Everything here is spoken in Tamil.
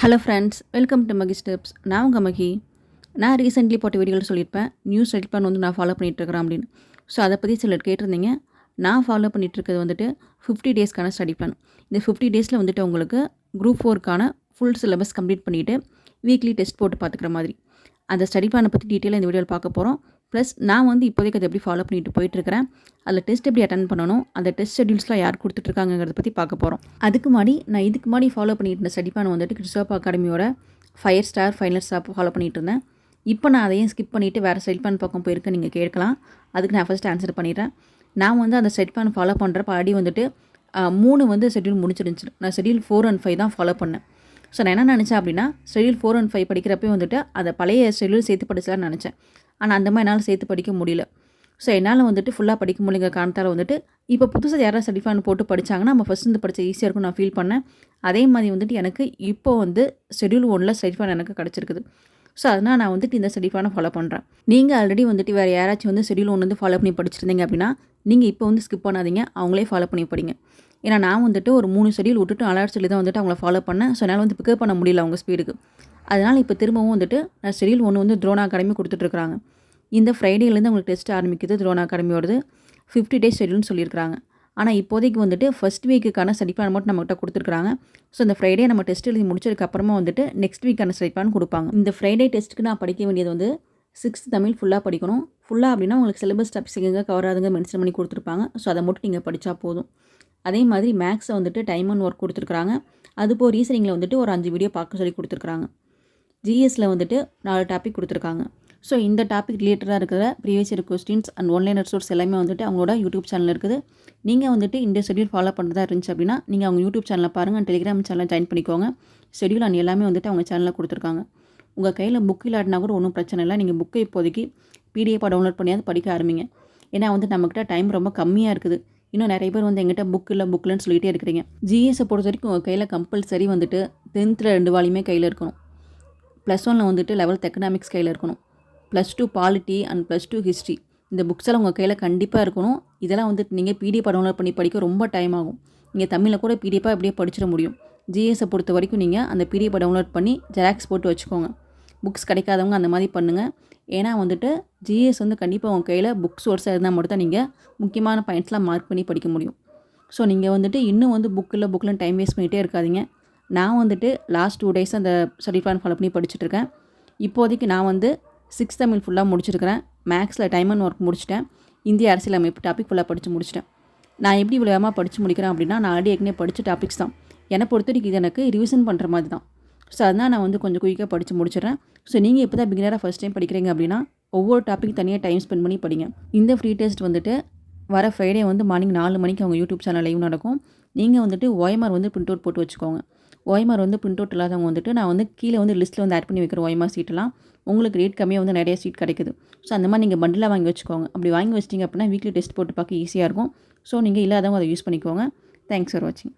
Hello friends, welcome to Magi steps. நான் உங்கள் மகி. நான் ரீசெண்ட்லி போட்ட வீடியோவில் சொல்லியிருப்பேன், நியூ ஸ்டடி பிளான் வந்து நான் ஃபாலோ பண்ணிகிட்ருக்கிறேன் அப்படின்னு. ஸோ அதை பற்றி சிலர் கேட்டிருந்தீங்க. நான் ஃபாலோ பண்ணிகிட்ருக்கிறது வந்துட்டு 50 டேஸ்க்கான ஸ்டடி பிளான். இந்த 50 டேஸில் வந்துட்டு உங்களுக்கு குரூப் 4க்கான ஃபுல் சிலபஸ் கம்ப்ளீட் பண்ணிவிட்டு வீக்லி டெஸ்ட் போட்டு பார்த்துக்கிற மாதிரி. அந்த ஸ்டடி பிளானை பற்றி டீட்டெயிலாக இந்த வீடியோவில் பார்க்க போகிறோம். ப்ளஸ் நான் வந்து இப்போதைக்கு அதை எப்படி ஃபாலோ பண்ணிட்டு போயிட்டுருக்கிறேன், அதில் டெஸ்ட் எப்படி அட்டன் பண்ணணும், அந்த டெஸ்ட் ஷெட்யூல்ஸ்லாம் யார் கொடுத்துட்ருக்காங்கிறத பற்றி பார்க்க போகிறோம். அதுக்கு முன்னாடி நான் இதுக்கு முன்னாடி ஃபாலோ பண்ணிட்டு இருந்த ஸ்டடி பிளான் வந்துட்டு கிறிஸ்டோப் அகாடமியோட 5 ஸ்டார் ஃபைனல் ஸ்டார் ஃபாலோ பண்ணிட்டு இருந்தேன். இப்போ நான் அதையும் ஸ்கிப் பண்ணிவிட்டு வேறு ஸ்டடி பிளான் பக்கம் போயிருக்கேன் நீங்கள் கேட்கலாம். அதுக்கு நான் ஃபஸ்ட்டு ஆன்சர் பண்ணிடுறேன். நான் வந்து அந்த ஸ்டடி பிளான் ஃபாலோ பண்ணுறப்ப ஆல்ரெடி வந்துட்டு 3 வந்து ஷெட்யூல் முடிச்சிருந்துச்சு. நான் ஷெட்யூல் 4 and 5 தான் ஃபாலோ பண்ணேன். ஸோ நான் என்ன நினச்சேன் அப்படின்னா, ஷெட்யூல் 4 and 5 படிக்கிறப்பே வந்துட்டு அதை பழைய ஷெட்யூல் சேர்த்து படிச்சலான்னு நினச்சேன். ஆனால் அந்த மாதிரி என்னால் சேர்த்து படிக்க முடியல. ஸோ என்னால் வந்துட்டு ஃபுல்லாக படிக்க முடியல காரணத்தால் வந்துட்டு இப்போ புதுசாக யாராவது ஸ்டடி பிளான் போட்டு படித்தாங்கன்னா நம்ம ஃபஸ்ட் வந்து படித்த ஈஸியாக இருக்கும் நான் ஃபீல் பண்ணேன். அதே மாதிரி வந்துட்டு எனக்கு இப்போ வந்து ஷெட்யூல் 1 ஸ்டடி பிளான் எனக்கு கிடச்சிருக்குது. ஸோ அதனால் நான் வந்துட்டு இந்த ஸ்டடி பிளானை ஃபாலோ பண்ணுறேன். நீங்கள் ஆல்ரெடி வந்துட்டு வேறு யாராச்சும் வந்து ஷெட்யூல் 1 வந்து ஃபாலோ பண்ணி படிச்சிருந்தீங்க அப்படின்னா நீங்கள் இப்போ வந்து ஸ்கிப் பண்ணாதீங்க, அவங்களே ஃபாலோ பண்ணி படிங்க. ஏன்னா நான் வந்துட்டு ஒரு 3 ஷெட்யூல் விட்டுட்டு 4 ஷெட்யூல் தான் வந்துட்டு அவங்கள ஃபாலோ பண்ணேன். ஸோ என்னால் வந்து பிக்கப் பண்ண முடியல அவங்க ஸ்பீடுக்கு. அதனால் இப்போ திரும்பவும் வந்துட்டு நான் ஷெட்யூல் 1 வந்து த்ரோனா அகாடமி கொடுத்துட்ருக்காங்க. இந்த ஃப்ரைடேலேருந்து அவங்களுக்கு டெஸ்ட் ஆரம்பிக்குது. த்ரோனா அகாடமியோடது 50 டேஸ் ஷெட்யூல்னு சொல்லியிருக்காங்க. ஆனால் இப்போதைக்கு வந்துட்டு ஃபஸ்ட் வீக்குக்கான ஸ்டடி பிளான் மட்டும் நம்மகிட்ட கொடுத்துருக்காங்க. ஸோ இந்த ஃப்ரைடே நம்ம டெஸ்ட் எழுதி முடிச்சதுக்கப்புறமா வந்துட்டு நெக்ஸ்ட் வீக்கான ஸ்டடி பிளான் கொடுப்பாங்க. இந்த ஃப்ரைடே டெஸ்ட்டுக்கு நான் படிக்க வேண்டியது வந்து 6th தமிழ் ஃபுல்லாக படிக்கணும். ஃபுல்லாக அப்படின்னா உங்களுக்கு சிலபஸ் டாபிக்ஸ் எங்கே கவர் ஆகுதுங்க மென்ஷன் பண்ணி கொடுத்துருப்பாங்க. ஸோ அதை மட்டும் நீங்கள் படித்தா போதும். அதே மாதிரி மேக்ஸை வந்துட்டு டைம் அண்ட் ஒர்க் கொடுத்துருக்குறாங்க. அதுபோல் ரீசனிங்கில் வந்துட்டு ஒரு 5 வீடியோ பார்க்க சொல்லி கொடுத்துருக்குறாங்க. ஜிஎஸ்சில் வந்துட்டு 4 டாபிக் கொடுத்துருக்காங்க. ஸோ இந்த டாபிக் ரிலேட்டடாக இருக்கிற previous year questions and online resource எல்லாமே வந்துட்டு அவங்களோட யூடியூப் சேனல் இருக்குது. நீங்கள் வந்துட்டு இந்த ஷெட்யூல் ஃபாலோ பண்ணுறதா இருந்துச்சு அப்படின்னா நீங்கள் அவங்க யூடியூப் சேனலில் பாருங்கள், டெலிகிராம் சேனலில் ஜாயின் பண்ணிக்கோங்க. ஷெட்யூல் அண்ட் எல்லாமே வந்துட்டு அவங்க சேனலில் கொடுத்துருக்காங்க. உங்கள் கையில் புக் இல்லாட்டினா கூட ஒன்றும் பிரச்சனை இல்லை. நீங்கள் புக்கை இப்போதைக்கு பிடிஎஃபாக டவுன்லோட் பண்ணியாவது படிக்க ஆரம்பிங்க. ஏன்னா வந்து நம்மக்கிட்ட டைம் ரொம்ப கம்மியாக இருக்குது. இன்னும் நிறைய பேர் வந்து எங்கிட்ட புக்கில்னு சொல்லிகிட்டே இருக்கிறீங்க. ஜிஎஸை பொறுத்த வரைக்கும் உங்கள் கையில் கம்பல்சரி வந்துட்டு 10th 2 வால்யூமே கையில் இருக்கணும். +1 வந்துட்டு 11th எக்கனாமிக்ஸ் கையில் இருக்கணும். +2 பாலிட்டி அண்ட் +2 ஹிஸ்ட்ரி. இந்த புக்ஸ் எல்லாம் உங்கள் கையில் கண்டிப்பாக இருக்கணும். இதெல்லாம் வந்துட்டு நீங்கள் பிடிஎஃபாக டவுன்லோட் பண்ணி படிக்க ரொம்ப டைம் ஆகும். நீங்கள் தமிழில் கூட பிடிஎஃபாக எப்படியே படிச்சிட முடியும். ஜிஎஸை பொறுத்த வரைக்கும் நீங்கள் அந்த பிடிஎஃபை டவுன்லோட் பண்ணி ஜெராக்ஸ் போட்டு வச்சுக்கோங்க. புக்ஸ் கிடைக்காதவங்க அந்த மாதிரி பண்ணுங்கள். ஏன்னா வந்துட்டு ஜிஎஸ் வந்து கண்டிப்பாக உங்கள் கையில் புக் சோர்ஸாக இருந்தால் மட்டும் தான் நீங்கள் முக்கியமான பாயிண்ட்ஸ்லாம் மார்க் பண்ணி படிக்க முடியும். ஸோ நீங்கள் வந்துட்டு இன்னும் வந்து புக்கில் டைம் வேஸ்ட் பண்ணிகிட்டே இருக்காதிங்க. நான் வந்துட்டு லாஸ்ட் 2 டேஸ் அந்த ஸ்டடி பிளான் ஃபாலோ பண்ணி படிச்சுட்ருக்கேன். இப்போதைக்கு நான் வந்து 6th தமிழ் ஃபுல்லாக முடிச்சிருக்கிறேன். மேக்ஸில் டைம் அண்ட் ஒர்க் முடிச்சிட்டேன். இந்திய அரசியலமைப்பு டாபிக் ஃபுல்லாக படித்து முடிச்சிட்டேன். நான் எப்படி இவ்வளோ வேகமாக படித்து முடிக்கிறேன் அப்படின்னா நான் ஆல்ரெடி ஏற்கனவே படித்த டாபிக்ஸ் தான். என்னை பொறுத்த வரைக்கும் இது எனக்கு ரிவிஷன் பண்ணுற மாதிரி தான். ஸோ அதனால் நான் வந்து கொஞ்சம் குயிக்காக படித்து முடிச்சிடுறேன். ஸோ நீங்கள் இப்போ தான் பிகினராக ஃபஸ்ட் டைம் படிக்கிறீங்க அப்படின்னா ஒவ்வொரு டாபிக் தனியாக டைம் ஸ்பெண்ட் பண்ணி படிங்க. இந்த ஃப்ரீ டெஸ்ட் வந்துட்டு வர ஃப்ரைடே வந்து மார்னிங் 4 மணிக்கு அவங்க யூடியூப் சேனல் லைவ் நடக்கும். நீங்கள் வந்துட்டு ஓஎம்ஆர் வந்து பிரிண்ட் அவுட் போட்டு வச்சுக்கோங்க. ஓஎம்ஆர் வந்து பிரிண்ட் அவுட் இல்லாதவங்க வந்துட்டு நான் வந்து கீழே வந்து லிஸ்ட்டில் வந்து ஆட் பண்ணி வைக்கிறேன். ஓஎம்ஆர் சீட்டெல்லாம் உங்களுக்கு ரேட் கம்மியாக வந்து நிறைய சீட் கிடைக்குது. ஸோ அந்த மாதிரி நீங்கள் பண்டிலாக வாங்கி வச்சுக்கோங்க. அப்படி வாங்கி வச்சிட்டிங்க அப்படின்னா வீக்லி டெஸ்ட் போட்டு பார்க்க ஈஸியாக இருக்கும். ஸோ நீங்கள் இல்லாதவங்க அதை யூஸ் பண்ணிக்கோங்க. தேங்க்ஸ் ஃபார் வாட்சிங்.